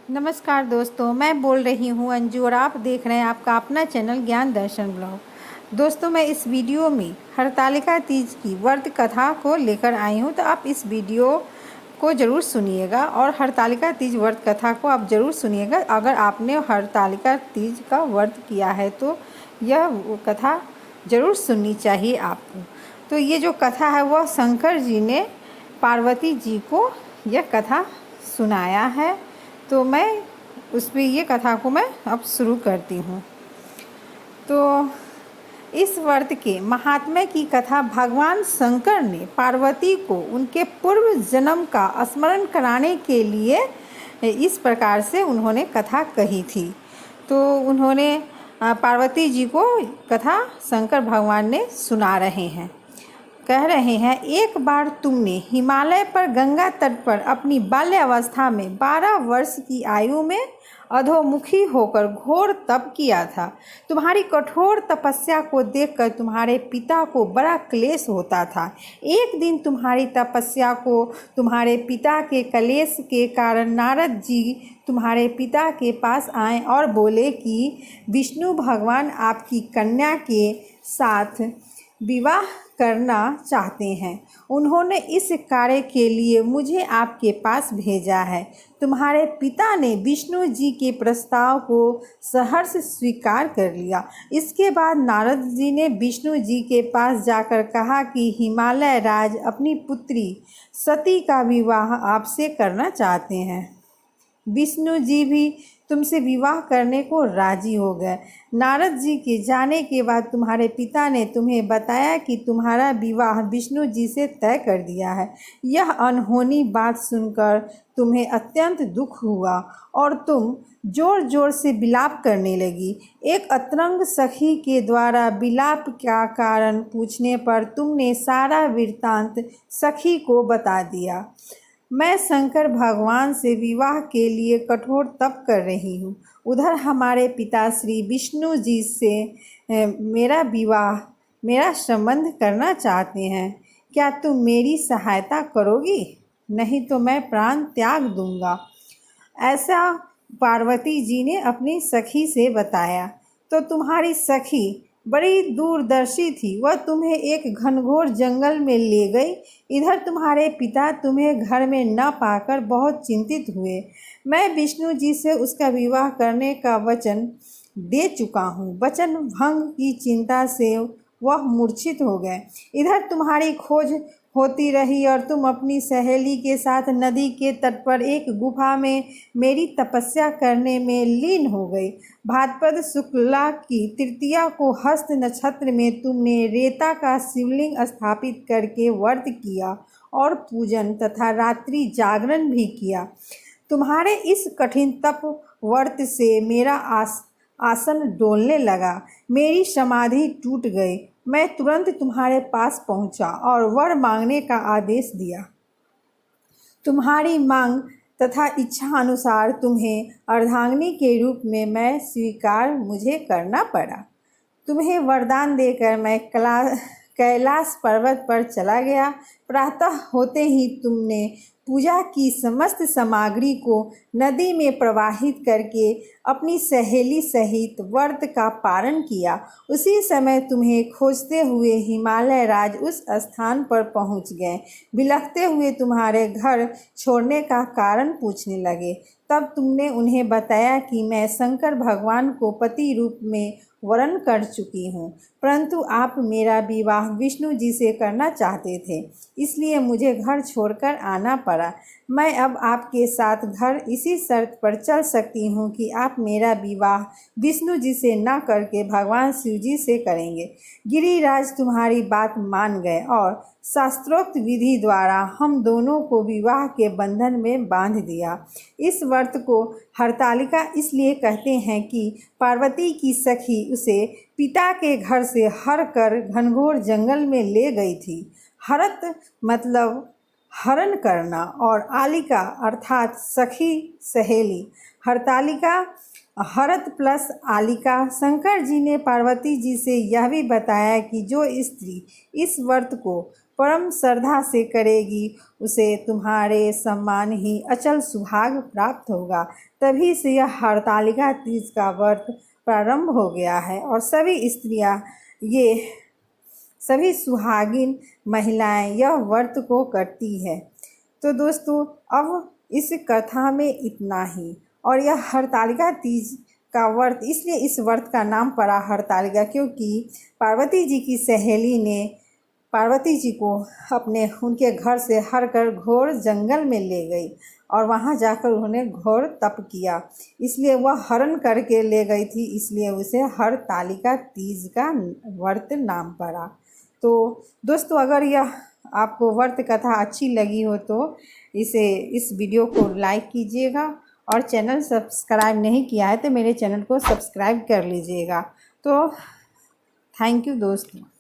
नमस्कार दोस्तों, मैं बोल रही हूँ अंजू और आप देख रहे हैं आपका अपना चैनल ज्ञान दर्शन ब्लॉग। दोस्तों, मैं इस वीडियो में हरतालिका तीज की व्रत कथा को लेकर आई हूँ, तो आप इस वीडियो को ज़रूर सुनिएगा और हरतालिका तीज व्रत कथा को आप ज़रूर सुनिएगा। अगर आपने हरतालिका तीज का व्रत किया है तो यह कथा ज़रूर सुननी चाहिए आपको। तो ये जो कथा है वह शंकर जी ने पार्वती जी को यह कथा सुनाया है। तो मैं उसमें ये कथा को मैं अब शुरू करती हूँ। तो इस व्रत के महात्म्य की कथा भगवान शंकर ने पार्वती को उनके पूर्व जन्म का स्मरण कराने के लिए इस प्रकार से उन्होंने कथा कही थी। तो उन्होंने पार्वती जी को कथा शंकर भगवान ने सुना रहे हैं। कह रहे हैं, एक बार तुमने हिमालय पर गंगा तट पर अपनी बाल्यावस्था में 12 वर्ष की आयु में अधोमुखी होकर घोर तप किया था। तुम्हारी कठोर तपस्या को देखकर तुम्हारे पिता को बड़ा क्लेश होता था। एक दिन तुम्हारी तपस्या को तुम्हारे पिता के क्लेश के कारण नारद जी तुम्हारे पिता के पास आए और बोले कि विष्णु भगवान आपकी कन्या के साथ विवाह करना चाहते हैं। उन्होंने इस कार्य के लिए मुझे आपके पास भेजा है। तुम्हारे पिता ने विष्णु जी के प्रस्ताव को सहर्ष स्वीकार कर लिया। इसके बाद नारद जी ने विष्णु जी के पास जाकर कहा कि हिमालय राज अपनी पुत्री सती का विवाह आपसे करना चाहते हैं। विष्णु जी भी तुमसे विवाह करने को राजी हो गए। नारद जी के जाने के बाद तुम्हारे पिता ने तुम्हें बताया कि तुम्हारा विवाह विष्णु जी से तय कर दिया है। यह अनहोनी बात सुनकर तुम्हें अत्यंत दुख हुआ और तुम जोर जोर से विलाप करने लगी। एक अतरंग सखी के द्वारा विलाप का कारण पूछने पर तुमने सारा वृत्तांत सखी को बता दिया। मैं शंकर भगवान से विवाह के लिए कठोर तप कर रही हूँ। उधर हमारे पिता श्री विष्णु जी से मेरा संबंध करना चाहते हैं। क्या तुम मेरी सहायता करोगी? नहीं तो मैं प्राण त्याग दूंगा। ऐसा पार्वती जी ने अपनी सखी से बताया। तो तुम्हारी सखी बड़ी दूरदर्शी थी। वह तुम्हें एक घनघोर जंगल में ले गई। इधर तुम्हारे पिता तुम्हें घर में न पाकर बहुत चिंतित हुए। मैं विष्णु जी से उसका विवाह करने का वचन दे चुका हूँ। वचन भंग की चिंता से वह मूर्छित हो गए। इधर तुम्हारी खोज होती रही और तुम अपनी सहेली के साथ नदी के तट पर एक गुफा में मेरी तपस्या करने में लीन हो गई। भाद्रपद शुक्ला की तृतीया को हस्त नक्षत्र में तुमने रेता का शिवलिंग स्थापित करके व्रत किया और पूजन तथा रात्रि जागरण भी किया। तुम्हारे इस कठिन तप व्रत से मेरा आसन डोलने लगा। मेरी समाधि टूट गई। मैं तुरंत तुम्हारे पास पहुंचा और वर मांगने का आदेश दिया। तुम्हारी मांग तथा इच्छा अनुसार तुम्हें अर्धांगिनी के रूप में मैं स्वीकार मुझे करना पड़ा। तुम्हें वरदान देकर मैं कैलाश पर्वत पर चला गया। प्रातः होते ही तुमने पूजा की समस्त सामग्री को नदी में प्रवाहित करके अपनी सहेली सहित व्रत का पारण किया। उसी समय तुम्हें खोजते हुए हिमालय राज उस स्थान पर पहुंच गए। बिलखते हुए तुम्हारे घर छोड़ने का कारण पूछने लगे। तब तुमने उन्हें बताया कि मैं शंकर भगवान को पति रूप में वरण कर चुकी हूँ, परंतु आप मेरा विवाह विष्णु जी से करना चाहते थे, इसलिए मुझे घर छोड़कर आना पड़ा। मैं अब आपके साथ घर इसी शर्त पर चल सकती हूँ कि आप मेरा विवाह विष्णु जी से न करके भगवान शिव जी से करेंगे। गिरिराज तुम्हारी बात मान गए और शास्त्रोक्त विधि द्वारा हम दोनों को विवाह के बंधन में बांध दिया। इस व्रत को हरतालिका इसलिए कहते हैं कि पार्वती की सखी उसे पिता के घर से हर कर घनघोर जंगल में ले गई थी। हरत मतलब हरण करना और आलिका अर्थात सखी सहेली। हरतालिका हरत प्लस आलिका। शंकर जी ने पार्वती जी से यह भी बताया कि जो स्त्री इस व्रत को परम श्रद्धा से करेगी उसे तुम्हारे सम्मान ही अचल सुहाग प्राप्त होगा। तभी से यह हरतालिका तीज का व्रत प्रारंभ हो गया है और सभी स्त्रियां, ये सभी सुहागिन महिलाएं यह व्रत को करती है। तो दोस्तों, अब इस कथा में इतना ही। और यह हरतालिका तीज का व्रत, इसलिए इस व्रत का नाम पड़ा हरतालिका, क्योंकि पार्वती जी की सहेली ने पार्वती जी को उनके घर से हर कर घोर जंगल में ले गई और वहाँ जाकर उन्होंने घोर तप किया, इसलिए वह हरण करके ले गई थी, इसलिए उसे हरतालिका तीज का व्रत नाम पड़ा। तो दोस्तों, अगर यह आपको व्रत कथा अच्छी लगी हो तो इस वीडियो को लाइक कीजिएगा और चैनल सब्सक्राइब नहीं किया है तो मेरे चैनल को सब्सक्राइब कर लीजिएगा। तो थैंक यू दोस्तों।